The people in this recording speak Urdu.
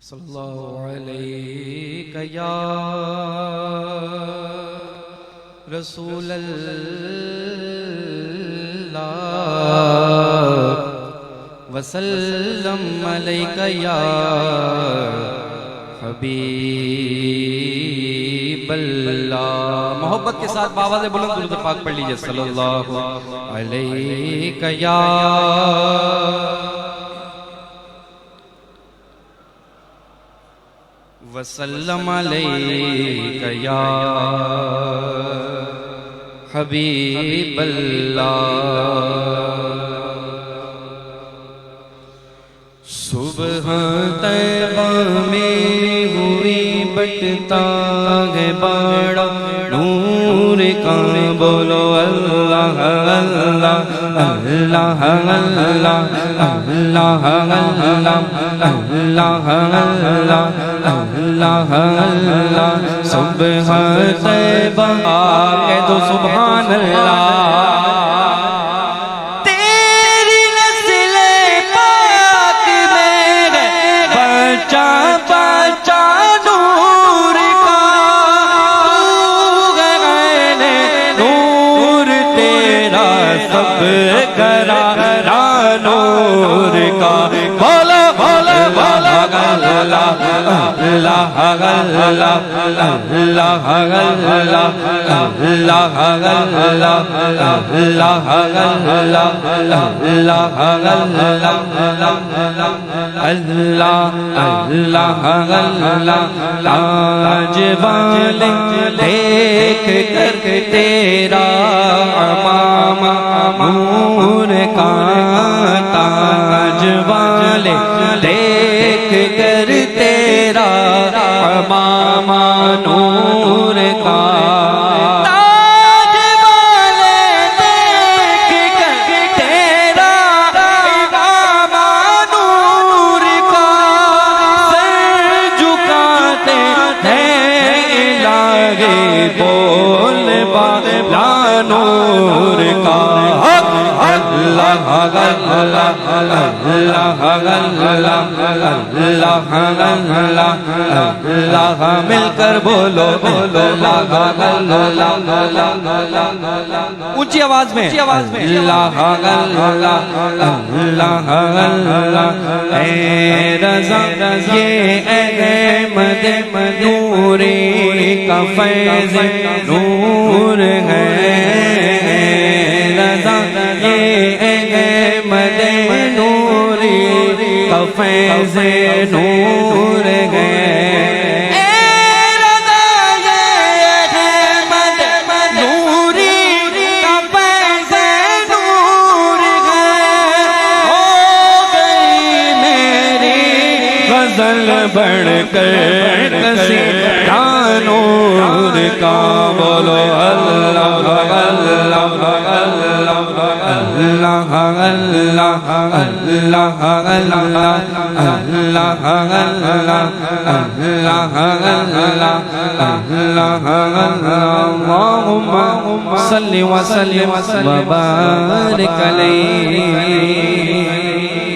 صلی اللہ علیہ یا رسول اللہ وسلم علیہ یا حبیب اللہ۔ محبت کے ساتھ باواز بلند درود پاک پڑھ لیجئے۔ صلی اللہ علیہ یا وسلم علیہ یا حبیب اللہ۔ صبح طیبہ میں ہوئی بٹتا ہے بڑا نور کا، بولو اللہ اللہ اللہ اللہ اللہ اللہ اللہ اللہ اللہ۔ صبح طیبہ کہہ دو سبحان اللہ۔ نور کا بولا بولا بولا اللہ اللہ اللہ اللہ اللہ تاج والے دیکھ کر تیرا امامہ نور کا، تاج والے دیکھ کر تیرا امامہ نور کا، تاج والے دیکھ کر تیرا امامہ نور کا، سر جھکاتے ہیں الہی بول بالا نور کا۔ اللہ اللہ اللہ اللہ اللہ مل کر بولو بولو اونچی آواز میں اللہ اللہ اللہ۔ اے رضا یہ احمد نوری کا فیض نور ہے، رضا یہ احمد نوری کا فیض نور ہے، بڑھ کر کسی نور کا، بولو اللہ اللہ اللہ اللہ اللہ اللہم صل وسلم وبارک علیہ۔